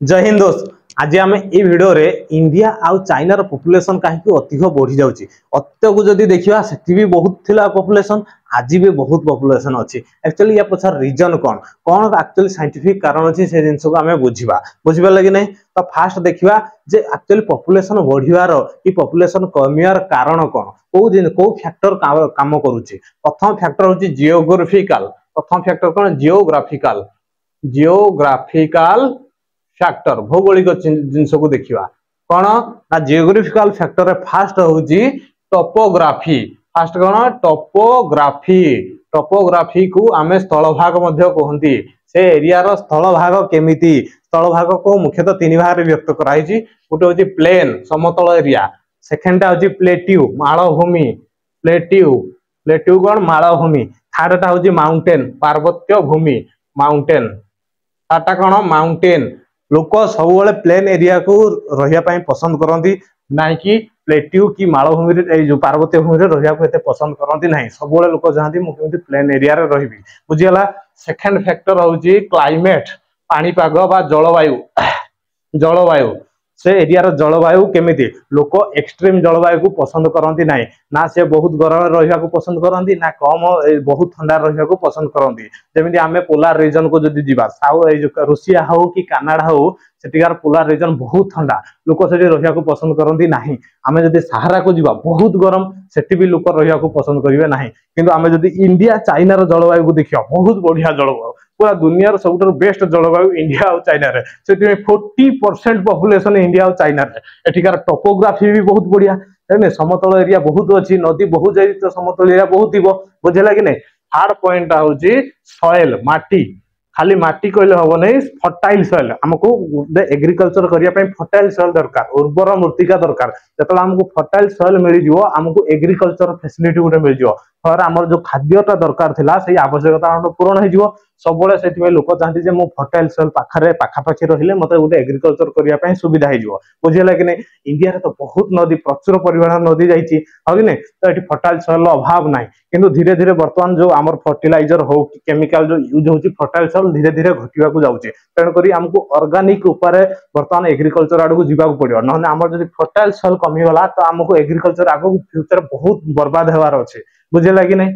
जय हिंद दोस्त। आज आम ये भिडियो रे इंडिया आउ चाइनार पॉपुलेशन कहीं अधिक बढ़ी जाऊँगी। अत्यक जदि देखा से भी बहुत थिला पॉपुलेशन, आज भी बहुत पॉपुलेशन अच्छी। एक्चुअली या पछार रीजन कौन कौन एक्चुअली साइंटिफिक कारण अच्छी से जिन को आम बुझा लगे नहीं। तो फास्ट देखा जे एक्चुअली पॉपुलेशन बढ़ियार कि पॉपुलेशन कमियार कारण कौन कौ फैक्टर काम करुच्ची। प्रथम फैक्टर हूँ जियोग्राफिकल। प्रथम फैक्टर कौन जियोग्राफिकल फैक्टर भौगोलिक जिनस को देखा कौन ना जियोग्राफिकल फैक्टर फास्ट हूँ टोपोग्राफी। फास्ट कौन टोपोग्राफी। टोपोग्राफी को आम स्थल भाग कहती। से एरिया रो स्थल भाग केमिति स्थल भाग को मुख्यतः तीन भाग में व्यक्त कराई। गोटे हूँ प्लेन समतल एरिया, सेकेंडा हूँ प्लेट्यू मालभूमि। प्लेट्यू कौन मालभूमि। थर्डटा हूँ माउंटेन पार्वत्य भूमि माउंटेन। थर्डटा कौन माउंटेन। लोक सब प्लेन एरिया को रही पसंद करती ना कि प्लेट्यू कि मालभूमि जो पार्वत्य भूमि रहा पसंद करती ना। सब लोक चाहती मुझे प्लेन एरिया रही बुझीगला। सेकेंड फैक्टर हूँ क्लाइमेट पाणीपाग बा जलवायु। जलवायु से एरिया जलवायु केमिति लोक एक्सट्रीम जलवायु को पसंद करती ना। ना से बहुत गरम रहा पसंद करती ना कम बहुत ठंडा रहा पसंद करती। जमी आम पोलार रीजन को जब जीवा रूसिया हो कि कानाडा हो सेटिकार पोलार रीजन बहुत ठंडा लोक से रहा पसंद करती ना। आम जब सहारा को जीवा बहुत गरम सेठी भी लोक रहा पसंद करेंगे ना। किंतु आम जब इंडिया चाइनार जलवायु को देखा बहुत बढ़िया जलवायु पूरा दुनिया सब बेस्ट जलवायु इंडिया और चाइना रे। से 40% पॉपुलेशन इंडिया और चाइना रे। एठिकार टोपोग्राफी भी बहुत बढ़िया समतल एरिया बहुत अच्छी नदी बहुत जाए तो समतल एरिया बहुत थी बुझेगा कि नहीं। थर्ड पॉइंट हूँ सॉइल माटी। खाली माटी कहले हम नहीं फर्टाइल सॉइल आमको एग्रीकल्चर करने फर्टाइल सॉइल दरकार उर्वर मृत्तिका दरकार। जो आमको फर्टाइल सॉइल मिल जाव आमको एग्रीकल्चर फैसिलिटी गोटे मिल जाव फर आम जो खाद्यटा दरकार था से आवश्यकता पूरण हो सब से लोक चाहती मो फर्टाइल सॉइल पाखापाखि रही मत गोटे एग्रीकल्चर करने सुविधा हो बुझेगा कि नहीं। इंडिया तो बहुत नदी प्रचुर परिमाण नदी जाइए हाँ कि नहीं। तो ये फर्टाइल सॉइल अभाव ना किंतु धीरे धीरे बर्तमान जो आम फर्टिलाइजर हो कि केमिकल जो यूज हो फर्टाइल सॉइल धीरे धीरे घटवाक जाऊँगी। तेणुक आमको अर्गानिक उपर बर्तमान एग्रीकल्चर आड़ को जीवाक पड़ो ना आम जो फर्टाइल सॉइल कमीगला तो आमको एग्रीकल्चर आगे फ्यूचर बहुत बर्बाद होवार अच्छे बुझेगा कि नहीं।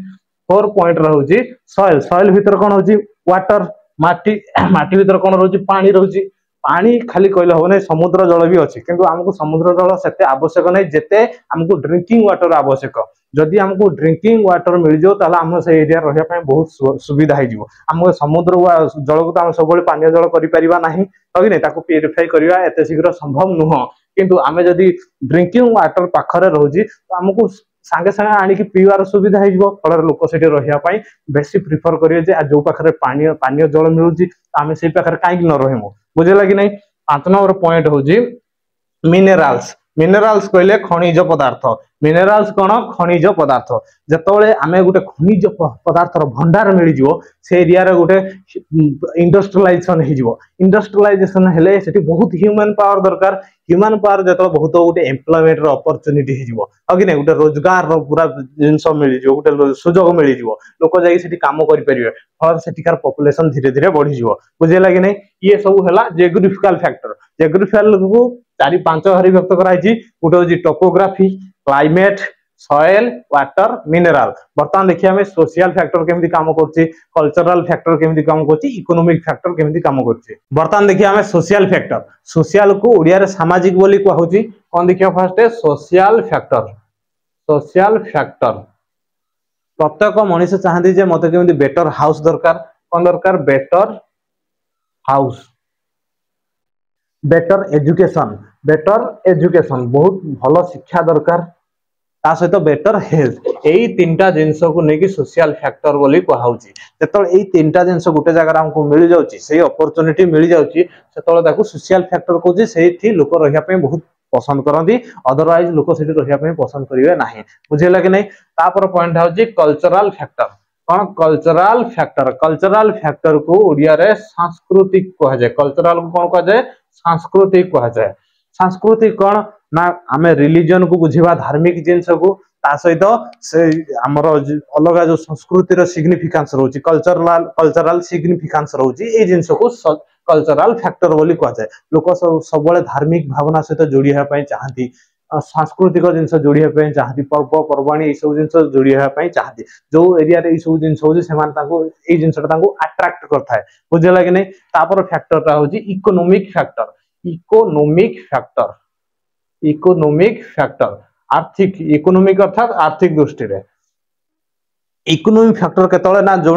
4 पॉइंट रोचे सॉइल। सॉइल भीतर कौन हो वाटर माटी माटी भीतर कौन रोचे पानी रोचे। पानी खाली कहले हम नहीं समुद्र जल भी अच्छी किंतु आमको समुद्र जल से आवश्यक नहीं जिते आमको ड्रिंकिंग वाटर आवश्यक। जदि आमको ड्रिंकिंग वाटर मिल जाए आम से एरिया रहा बहुत सुविधा हो। समुद्र जल को तो सब पानी जल कर प्यूरिफाई करवा एत शीघ्र संभव नुह किंतु आम जदि ड्रिंकिंग वाटर पाखरे रोचे तो आमको सांगे सांगे आनिक पीवार सुविधा हो फल लोक से रही बेसी प्रिफर करेंगे जो पाखे पानी जल मिलूँ आम से पाखे कहीं न रही बुझेगा कि नहीं। 5 नंबर पॉइंट हूँ मिनेराल्स। मिनेराल्स कहले खनिज पदार्थ। मिनेराल्स कौन खनिज पदार्थ। जिते आम गोटे खनिज पदार्थर भंडार मिल से एरिया गोटे इंडस्ट्रियलाइजेशन हो। इंडस्ट्रियलाइजेशन हेले से बहुत ह्यूमन पावर दरकार। ह्यूमन पावर जो बहुत गोटे एम्प्लॉयमेंट अपॉर्चुनिटी हो कि नहीं गोटे रोजगार पूरा जिनस मिल गोटे सुजोग मिल लोक जाकि कम करेंगे फल सेठिकार पॉपुलेशन धीरे धीरे बढ़ी बुझेगा कि नहीं। ये सब है जियोग्राफिकल फैक्टर। जियोग्राफिकल को 4-5 भाग व्यक्त कराई गोटे हूँ topography climate soil water mineral. बर्तमान देखिए आम सोशल फैक्टर केमती काम करछि कल्चरल फैक्टर केमती काम करछि इकोनॉमिक फैक्टर केमती काम करछि। बर्तमान देखिए आम सोशल फैक्टर। सोशल को ओडिया रे सामाजिक बोली कहउछि कोन देखियो first social factor. Social factor प्रत्येक मनुष्य चाहती जे मते केमती बेटर हाउस दरकार कोन दरकार better house better education. Better education बहुत भल शिक्षा दरकार ता सहित बेटर हेल्थ। यही 3टा जिनस को लेकिन सोशल फैक्टर बोली कहुची। जो यही 3टा जिनस गोटे जगह हमको मिल जाऊँगी से अपॉर्चुनिटी मिल जाऊँगी से सोशल फैक्टर कहूँ से लोक रही बहुत पसंद करती अदरवाइज लोक से रही पसंद करेंगे ना बुझेगा कि नहीं। तापर पॉइंट हूँ कल्चरल फैक्टर। कौन कल्चरल फैक्टर। कल्चरल फैक्टर को ओडिया रे सांस्कृतिक कह जाए। कल्चरल को कौन कह जाए सांस्कृतिक कह जाए। सांस्कृतिक कौन ना आम रिलीजन को बुझेगा धार्मिक जिनस को ता सहित से आमर अलग जो संस्कृतिर सिग्निफिकेंस रोचे कल्चरल सिग्निफिकेंस रोचे ये जिनस को कल्चरल फैक्टर बोली कह जाए लोक सब धार्मिक भावना सहित जोड़ी होगा चाहती सांस्कृतिक जिनस जोड़ी होगा चाहती पर्वपर्वाणी सब जिन जोड़ी होगा चाहती जो एरिया रे सब जिन जिनसा अट्राक्ट करता है बुझेगा कि नहीं तापर फैक्टर हूँ economic factor economic factor economic factor आर्थिक इकोनोमिक अर्थात आर्थिक दृष्टि रे इकोनोमिक फैक्टर केतले ना जो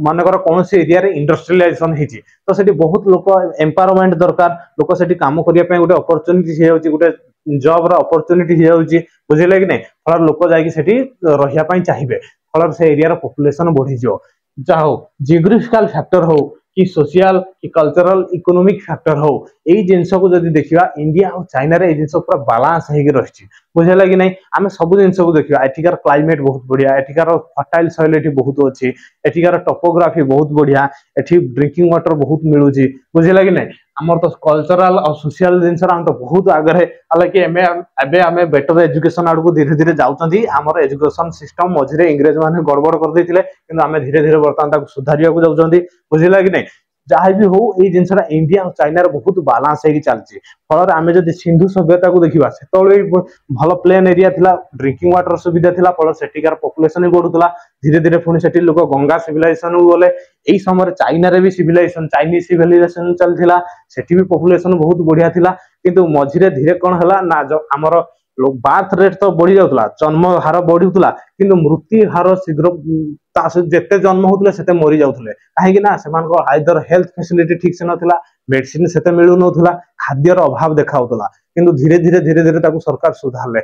मानकर कौन से एरिया रे इंडस्ट्रियलाइजेशन होती तो सेठी बहुत लोक एम्पावरमेंट दरकार लोक सेठी काम करने गोटे अपॉर्चुनिटी हो गोटे जॉब रो अपॉर्चुनिटी हो बुझे कि नहीं फल लोक जाकि रहा चाहिए फल से एरिया रो पॉपुलेशन बढ़ी जो जाओ जियोग्राफिकल फैक्टर हो कि सोशल कि कल्चरल इकोनोमिक फैक्टर हो यही जिनस को जब देखा इंडिया और चाइना रे जिन पूरा बालांस रही बुझेगा कि नहीं आम सब जिन को देखा एठिकार क्लाइमेट बहुत बढ़िया एठिकार फर्टाइल सॉइल एठी बहुत अच्छी एठिकार टोपोग्राफी बहुत बढ़िया एठी ड्रिंकिंग वाटर बहुत मिलूँ बुझेगा कि नहीं आमर तो कल्चरल और सोशल जिन तो बहुत आगे हालांकि एवं बेटर एजुकेशन आड़ को धीरे धीरे जाऊँगी आमर एजुकेशन सिस्टम मझे इंग्रेज मैंने गड़बड़ करते आम धीरे धीरे बर्तमान सुधार जाऊँगी बुझेगा कि नहीं जहाँ भी हो ये जिनसा इंडिया और चाइना बहुत बालांस चलती फल आम जब सिंधु सभ्यता को देखा से भल प्लेन एरिया थिला ड्रिंकिंग वाटर सुविधा थिला फल सेठिकार पॉपुलेशन भी बढ़ुला धीरे धीरे पुणी से लोक गंगा सिविलाइजेशन को गले यही समय चाइना रे भी सिविलाइजेशन चाइनीज सिविलाइजेशन चलता सेठी भी पॉपुलेशन बहुत बढ़िया थिला किंतु मझिरे धीरे कौन है ना जो आमर बार्थ रेट तो बढ़ी जाऊला जन्म हार बढ़ुला किंतु मृत्यु हार शीघ्र जिते जन्म होते से मरी जाते कहीं आइदर हेल्थ फैसिलिटी ठीक से नाला मेडिसिन से मिलू ना खाद्यर अभाव देखा किंतु धीरे धीरे धीरे धीरे सरकार सुधारे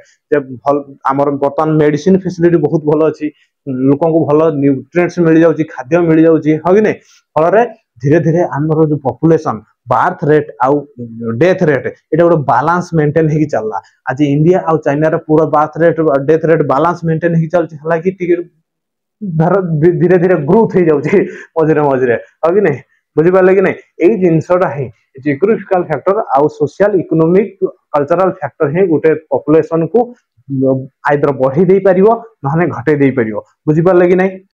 आमर बर्तमान मेडिसिन फैसिलिटी बहुत भल अच्छी लोक भल न्यूट्रिएंट्स मिल जाऊँगी खाद्य मिल जाऊँगी हाँ कि नहीं फल धीरे धीरे आमर जो पॉपुलेशन बार्थ रेट आउ डेथ रेट ये गोटे बालांस मेंटेन हो चलला आज इंडिया आउ चाइना रे पूरा birth rate death rate balance maintain हो चलती हालांकि धीरे धीरे ग्रोथ हो जाऊँगी मझे मझे हाँ कि नहीं बुझिपारे कि नहीं यही जिनसटा ही जियोग्राफिकल फैक्टर आउ सोशल इकोनोमिक कल्चरल फैक्टर ही गोटे पॉपुलेशन को आइदर बढ़ी दे पारिबो ना घटे दे पारिबो बुझिपारे कि नहीं।